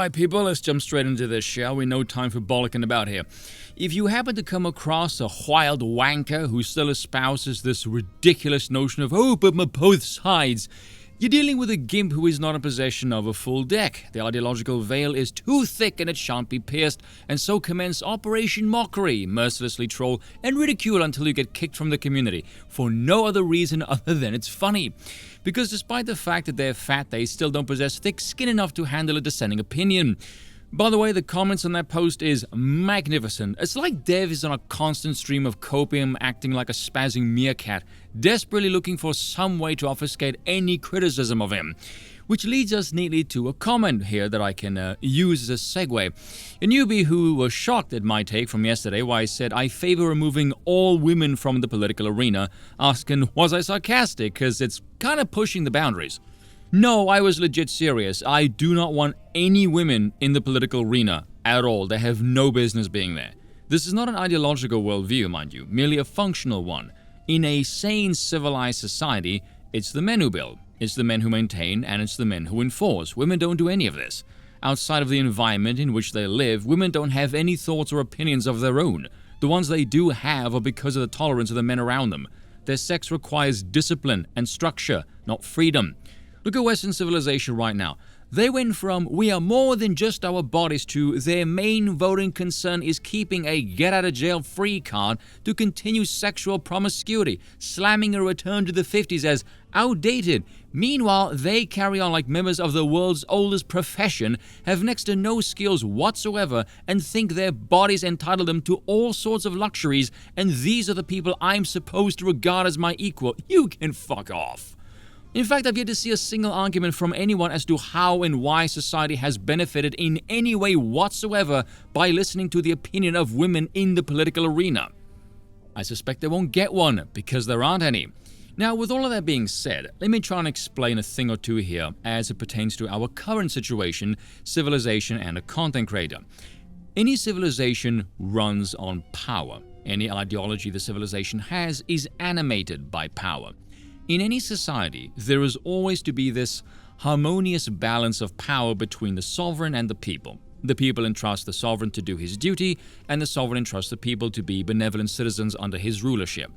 Alright people, let's jump straight into this, shall we? No time for bollocking about here. If you happen to come across a wild wanker who still espouses this ridiculous notion of, oh, but my both sides, you're dealing with a gimp who is not in possession of a full deck. The ideological veil is too thick and it shan't be pierced, and so commence Operation Mockery, mercilessly troll and ridicule until you get kicked from the community, for no other reason other than it's funny. Because despite the fact that they're fat, they still don't possess thick skin enough to handle a dissenting opinion. By the way, the comments on that post is magnificent. It's like Dev is on a constant stream of copium, acting like a spazzing meerkat, desperately looking for some way to obfuscate any criticism of him. Which leads us neatly to a comment here that I can use as a segue. A newbie who was shocked at my take from yesterday where I said I favor removing all women from the political arena, asking was I sarcastic, because it's kind of pushing the boundaries. No, I was legit serious. I do not want any women in the political arena at all. They have no business being there. This is not an ideological worldview, mind you, merely a functional one. In a sane, civilized society, it's the men who build, it's the men who maintain, and it's the men who enforce. Women don't do any of this. Outside of the environment in which they live, women don't have any thoughts or opinions of their own. The ones they do have are because of the tolerance of the men around them. Their sex requires discipline and structure, not freedom. Look at Western civilization right now. They went from, we are more than just our bodies, to their main voting concern is keeping a get-out-of-jail-free card, to continue sexual promiscuity, slamming a return to the 50s as outdated. Meanwhile, they carry on like members of the world's oldest profession, have next to no skills whatsoever, and think their bodies entitle them to all sorts of luxuries, and these are the people I'm supposed to regard as my equal. You can fuck off. In fact, I've yet to see a single argument from anyone as to how and why society has benefited in any way whatsoever by listening to the opinion of women in the political arena. I suspect they won't get one, because there aren't any. Now, with all of that being said, let me try and explain a thing or two here as it pertains to our current situation, civilization, and a content creator. Any civilization runs on power. Any ideology the civilization has is animated by power. In any society, there is always to be this harmonious balance of power between the sovereign and the people. The people entrust the sovereign to do his duty, and the sovereign entrusts the people to be benevolent citizens under his rulership.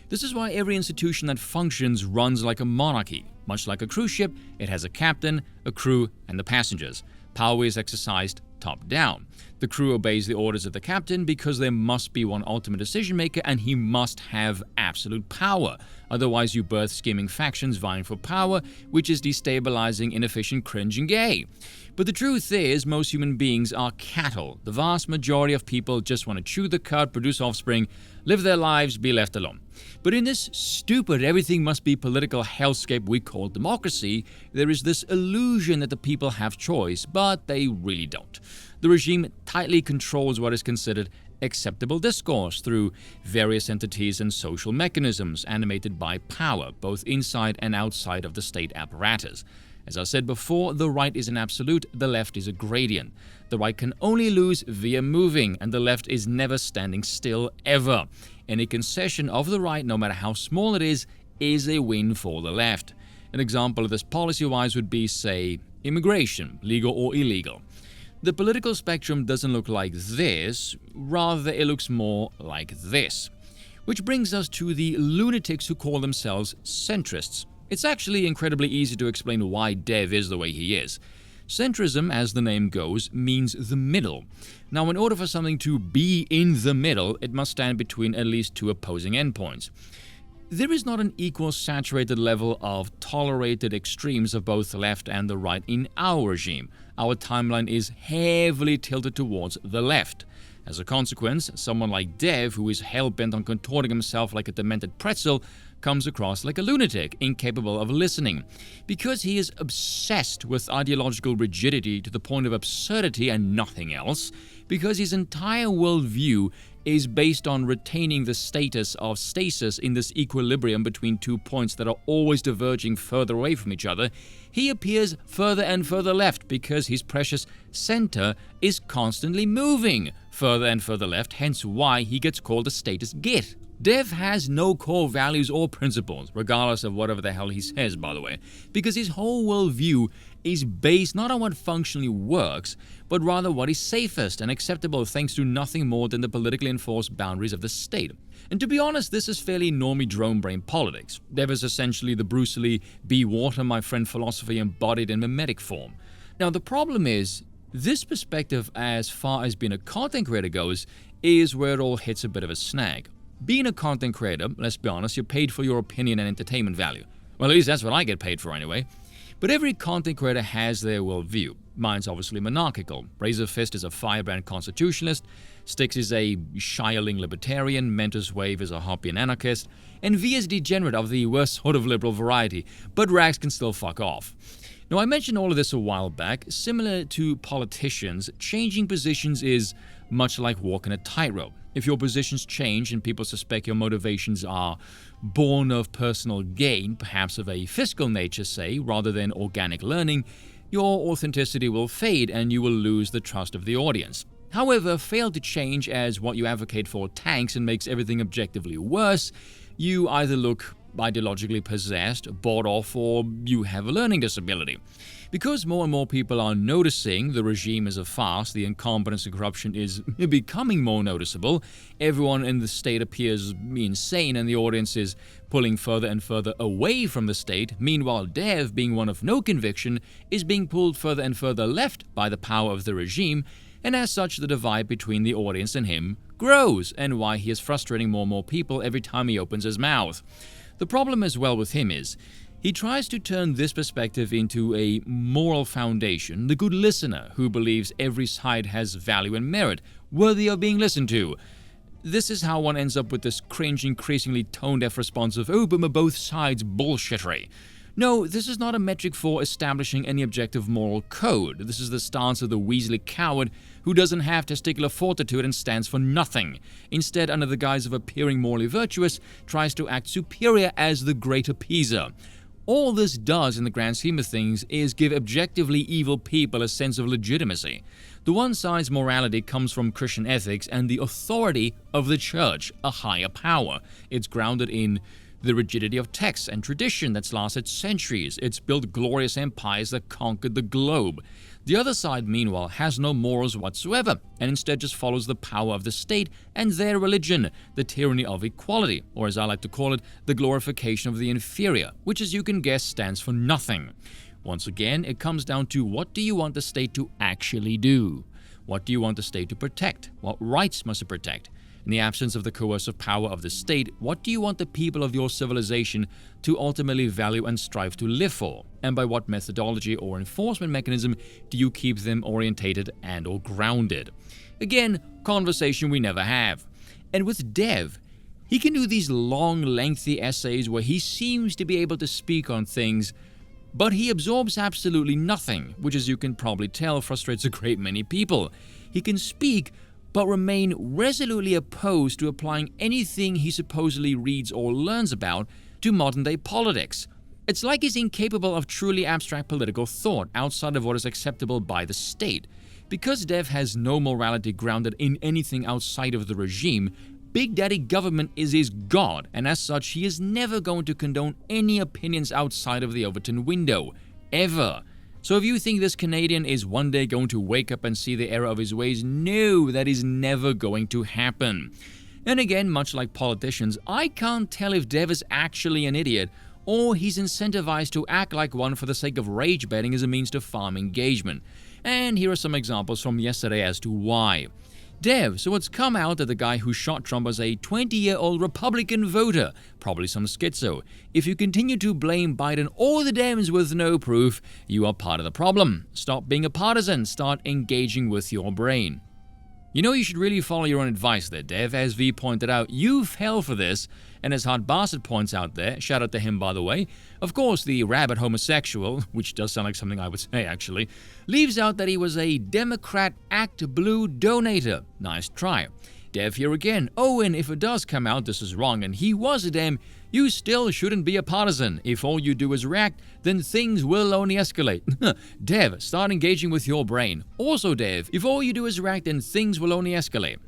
This is why every institution that functions runs like a monarchy. Much like a cruise ship, it has a captain, a crew, and the passengers. Power is exercised top-down. The crew obeys the orders of the captain because there must be one ultimate decision-maker and he must have absolute power. Otherwise, you birth scheming factions vying for power, which is destabilizing, inefficient, cringe, and gay. But the truth is, most human beings are cattle. The vast majority of people just want to chew the cud, produce offspring, live their lives, be left alone. But in this stupid everything must be political hellscape we call democracy, there is this illusion that the people have choice, but they really don't. The regime tightly controls what is considered acceptable discourse through various entities and social mechanisms animated by power, both inside and outside of the state apparatus. As I said before, the right is an absolute, the left is a gradient. The right can only lose via moving, and the left is never standing still, ever. Any concession of the right, no matter how small it is a win for the left. An example of this policy-wise would be, say, immigration, legal or illegal. The political spectrum doesn't look like this, rather it looks more like this. Which brings us to the lunatics who call themselves centrists. It's actually incredibly easy to explain why Dev is the way he is. Centrism, as the name goes, means the middle. Now, in order for something to be in the middle, it must stand between at least two opposing endpoints. There is not an equal saturated level of tolerated extremes of both the left and the right in our regime. Our timeline is heavily tilted towards the left. As a consequence, someone like Dev, who is hell-bent on contorting himself like a demented pretzel, comes across like a lunatic, incapable of listening. Because he is obsessed with ideological rigidity to the point of absurdity and nothing else, because his entire worldview is based on retaining the status of stasis in this equilibrium between 2 points that are always diverging further away from each other, he appears further and further left because his precious center is constantly moving further and further left, hence why he gets called a status git. Dev has no core values or principles, regardless of whatever the hell he says, by the way, because his whole worldview is based not on what functionally works, but rather what is safest and acceptable thanks to nothing more than the politically enforced boundaries of the state. And to be honest, this is fairly normie drone brain politics. Dev is essentially the Bruce Lee, be water my friend philosophy embodied in mimetic form. Now the problem is, this perspective as far as being a content creator goes, is where it all hits a bit of a snag. Being a content creator, let's be honest, you're paid for your opinion and entertainment value. Well, at least that's what I get paid for anyway. But every content creator has their worldview. Mine's obviously monarchical. Razorfist is a firebrand constitutionalist, Styx is a shireling libertarian, Mentos Wave is a Hoppian anarchist, and V is degenerate of the worst sort of liberal variety, but Rags can still fuck off. Now, I mentioned all of this a while back. Similar to politicians, changing positions is much like walking a tightrope. If your positions change and people suspect your motivations are born of personal gain, perhaps of a fiscal nature, say, rather than organic learning, your authenticity will fade and you will lose the trust of the audience. However, fail to change as what you advocate for tanks and makes everything objectively worse, you either look ideologically possessed, bought off, or you have a learning disability. Because more and more people are noticing the regime is a farce, the incompetence and corruption is becoming more noticeable, everyone in the state appears insane and the audience is pulling further and further away from the state. Meanwhile, Dev, being one of no conviction, is being pulled further and further left by the power of the regime, and as such the divide between the audience and him grows, and why he is frustrating more and more people every time he opens his mouth. The problem as well with him is, he tries to turn this perspective into a moral foundation, the good listener who believes every side has value and merit, worthy of being listened to. This is how one ends up with this cringe, increasingly tone-deaf response of, oh, but both sides bullshittery. No, this is not a metric for establishing any objective moral code. This is the stance of the Weasley coward who doesn't have testicular fortitude and stands for nothing. Instead, under the guise of appearing morally virtuous, tries to act superior as the great appeaser. All this does, in the grand scheme of things, is give objectively evil people a sense of legitimacy. The one side's morality comes from Christian ethics and the authority of the church, a higher power. It's grounded in the rigidity of texts and tradition that's lasted centuries. It's built glorious empires that conquered the globe. The other side, meanwhile, has no morals whatsoever, and instead just follows the power of the state and their religion, the tyranny of equality, or as I like to call it, the glorification of the inferior, which as you can guess stands for nothing. Once again, it comes down to what do you want the state to actually do? What do you want the state to protect? What rights must it protect? In the absence of the coercive power of the state, what do you want the people of your civilization to ultimately value and strive to live for? And by what methodology or enforcement mechanism do you keep them orientated and or grounded? Again, conversation we never have. And with Dev, he can do these long, lengthy essays where he seems to be able to speak on things, but he absorbs absolutely nothing, which as you can probably tell frustrates a great many people. He can speak, but remain resolutely opposed to applying anything he supposedly reads or learns about to modern-day politics. It's like he's incapable of truly abstract political thought outside of what is acceptable by the state. Because Dev has no morality grounded in anything outside of the regime, Big Daddy Government is his god, and as such he is never going to condone any opinions outside of the Overton window. Ever. So if you think this Canadian is one day going to wake up and see the error of his ways, no, that is never going to happen. And again, much like politicians, I can't tell if Dev is actually an idiot or he's incentivized to act like one for the sake of rage betting as a means to farm engagement. And here are some examples from yesterday as to why. Dev, so it's come out that the guy who shot Trump was a 20-year-old Republican voter, probably some schizo. If you continue to blame Biden or the Dems with no proof, you are part of the problem. Stop being a partisan, start engaging with your brain. You know, you should really follow your own advice there, Dev. As V pointed out, you fell for this, and as Hot Bastard points out there, shout out to him by the way, of course the rabid homosexual, which does sound like something I would say actually, leaves out that he was a Democrat Act Blue donator. Nice try. Dev here again. Oh, and if it does come out this is wrong and he was a Dem, you still shouldn't be a partisan. If all you do is react, then things will only escalate. Dev, start engaging with your brain. Also, Dev, if all you do is react, then things will only escalate.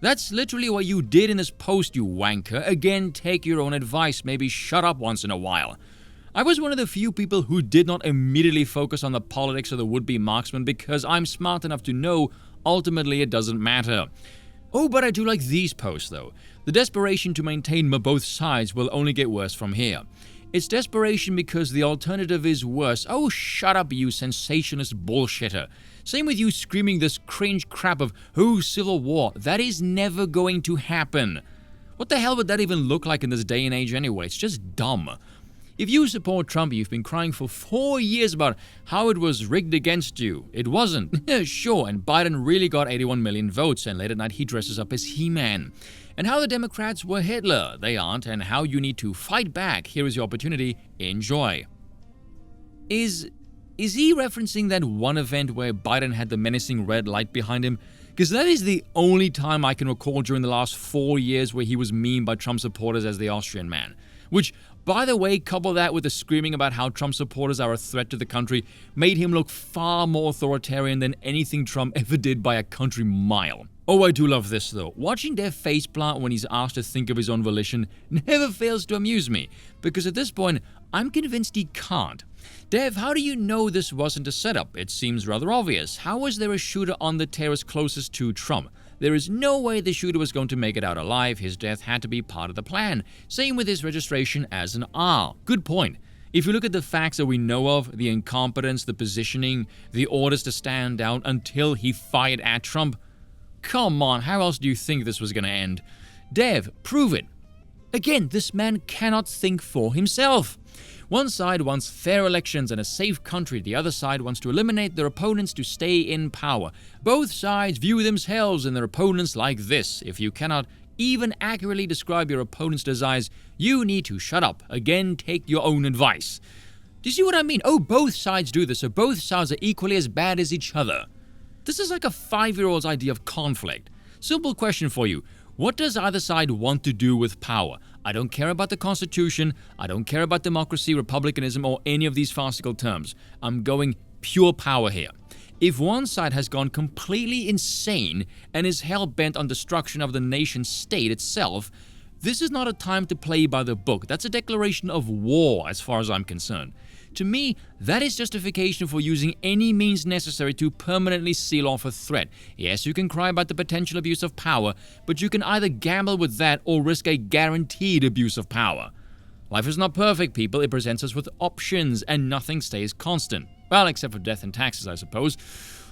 That's literally what you did in this post, you wanker. Again, take your own advice, maybe shut up once in a while. I was one of the few people who did not immediately focus on the politics of the would-be marksman because I'm smart enough to know ultimately it doesn't matter. Oh, but I do like these posts though. The desperation to maintain both sides will only get worse from here. It's desperation because the alternative is worse. Oh, shut up, you sensationalist bullshitter. Same with you screaming this cringe crap of, oh, civil war. That is never going to happen. What the hell would that even look like in this day and age anyway? It's just dumb. If you support Trump, you've been crying for 4 years about how it was rigged against you. It wasn't. Sure, and Biden really got 81 million votes, and late at night he dresses up as He-Man. And how the Democrats were Hitler. They aren't, and how you need to fight back. Here is your opportunity. Enjoy. Is he referencing that one event where Biden had the menacing red light behind him? Because that is the only time I can recall during the last 4 years where he was memed by Trump supporters as the Austrian man. Which, by the way, couple that with the screaming about how Trump supporters are a threat to the country, made him look far more authoritarian than anything Trump ever did by a country mile. Oh, I do love this though. Watching Dev faceplant when he's asked to think of his own volition never fails to amuse me, because at this point, I'm convinced he can't. Dev, how do you know this wasn't a setup? It seems rather obvious. How was there a shooter on the terrace closest to Trump? There is no way the shooter was going to make it out alive. His death had to be part of the plan. Same with his registration as an R. Good point. If you look at the facts that we know of, the incompetence, the positioning, the orders to stand down until he fired at Trump, come on, how else do you think this was going to end? Dev, prove it. Again, this man cannot think for himself. One side wants fair elections and a safe country. The other side wants to eliminate their opponents to stay in power. Both sides view themselves and their opponents like this. If you cannot even accurately describe your opponent's desires, you need to shut up. Again, take your own advice. Do you see what I mean? Oh, both sides do this, so both sides are equally as bad as each other. This is like a 5-year-old's idea of conflict. Simple question for you. What does either side want to do with power? I don't care about the Constitution, I don't care about democracy, republicanism, or any of these farcical terms. I'm going pure power here. If one side has gone completely insane and is hell-bent on destruction of the nation state itself, this is not a time to play by the book. That's a declaration of war as far as I'm concerned. To me, that is justification for using any means necessary to permanently seal off a threat. Yes, you can cry about the potential abuse of power, but you can either gamble with that or risk a guaranteed abuse of power. Life is not perfect, people. It presents us with options, and nothing stays constant. Well, except for death and taxes, I suppose.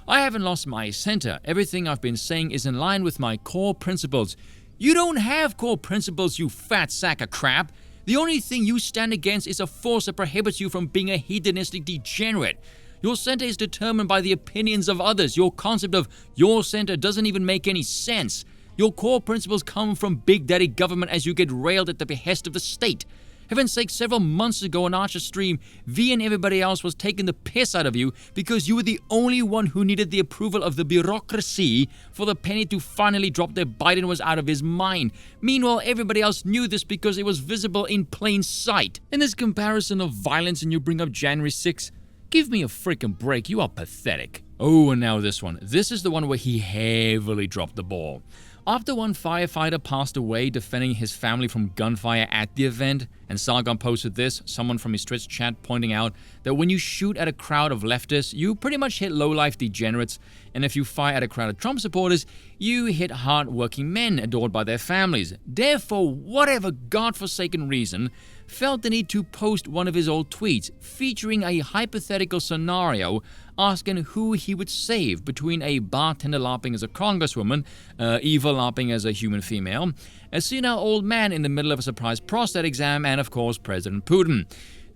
I haven't lost my center. Everything I've been saying is in line with my core principles. You don't have core principles, you fat sack of crap. The only thing you stand against is a force that prohibits you from being a hedonistic degenerate. Your center is determined by the opinions of others. Your concept of your center doesn't even make any sense. Your core principles come from Big Daddy government as you get railed at the behest of the state. Heaven's sake, several months ago on Archer's stream, V and everybody else was taking the piss out of you because you were the only one who needed the approval of the bureaucracy for the penny to finally drop that Biden was out of his mind. Meanwhile, everybody else knew this because it was visible in plain sight. In this comparison of violence and you bring up January 6th, give me a freaking break, you are pathetic. Oh, and now this one. This is the one where he heavily dropped the ball. After one firefighter passed away defending his family from gunfire at the event, and Sargon posted this, someone from his Twitch chat pointing out that when you shoot at a crowd of leftists, you pretty much hit low-life degenerates, and if you fire at a crowd of Trump supporters, you hit hard-working men adored by their families. Therefore, whatever godforsaken reason, felt the need to post one of his old tweets featuring a hypothetical scenario asking who he would save between a bartender LARPing as a congresswoman, Eva LARPing as a human female, a senile old man in the middle of a surprise prostate exam, and of course President Putin.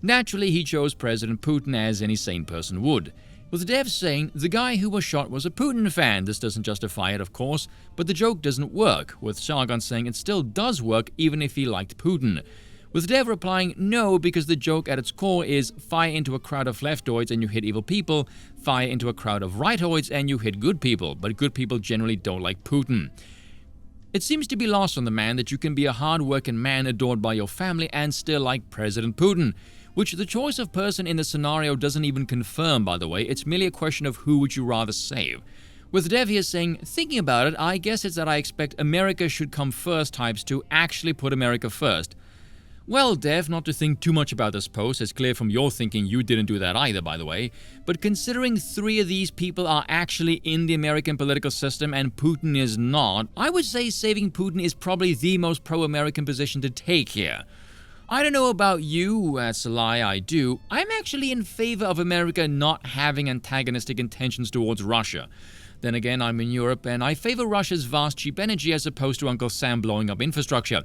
Naturally, he chose President Putin as any sane person would. With Dev saying the guy who was shot was a Putin fan. This doesn't justify it, of course, but the joke doesn't work, with Sargon saying it still does work even if he liked Putin. With Dev replying no, because the joke at its core is fire into a crowd of leftoids and you hit evil people, fire into a crowd of rightoids and you hit good people, but good people generally don't like Putin. It seems to be lost on the man that you can be a hard-working man adored by your family and still like President Putin, which the choice of person in the scenario doesn't even confirm, by the way. It's merely a question of who would you rather save. With Dev here saying, thinking about it, I guess it's that I expect America should come first types to actually put America first. Well, Dev, not to think too much about this post, it's clear from your thinking you didn't do that either, by the way, but considering 3 of these people are actually in the American political system and Putin is not, I would say saving Putin is probably the most pro-American position to take here. I don't know about you, that's a lie, I do. I'm actually in favor of America not having antagonistic intentions towards Russia. Then again, I'm in Europe, and I favor Russia's vast cheap energy as opposed to Uncle Sam blowing up infrastructure.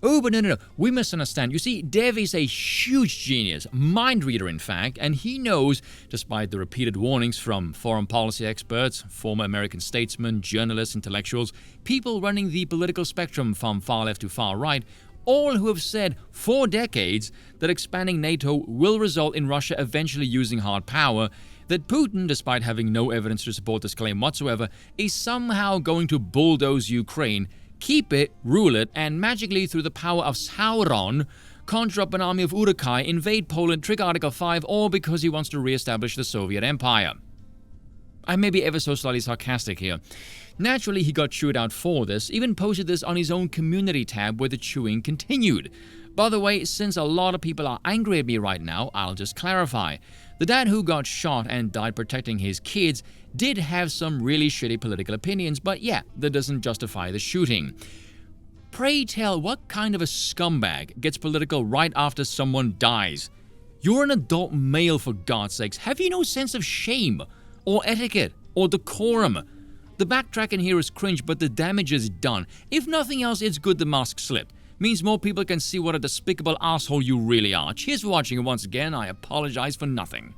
Oh, but no, we misunderstand. You see, Dev is a huge genius, mind reader in fact, and he knows, despite the repeated warnings from foreign policy experts, former American statesmen, journalists, intellectuals, people running the political spectrum from far left to far right, all who have said for decades that expanding NATO will result in Russia eventually using hard power, that Putin, despite having no evidence to support this claim whatsoever, is somehow going to bulldoze Ukraine, keep it, rule it, and magically through the power of Sauron, conjure up an army of Urukai, invade Poland, trigger Article 5, all because he wants to re-establish the Soviet Empire. I may be ever so slightly sarcastic here. Naturally, he got chewed out for this, even posted this on his own community tab where the chewing continued. By the way, since a lot of people are angry at me right now, I'll just clarify. The dad who got shot and died protecting his kids did have some really shitty political opinions, but yeah, that doesn't justify the shooting. Pray tell, what kind of a scumbag gets political right after someone dies? You're an adult male, for God's sakes. Have you no sense of shame? Or etiquette? Or decorum? The backtracking here is cringe, but the damage is done. If nothing else, it's good the mask slipped. Means more people can see what a despicable asshole you really are. Cheers for watching, and once again, I apologize for nothing.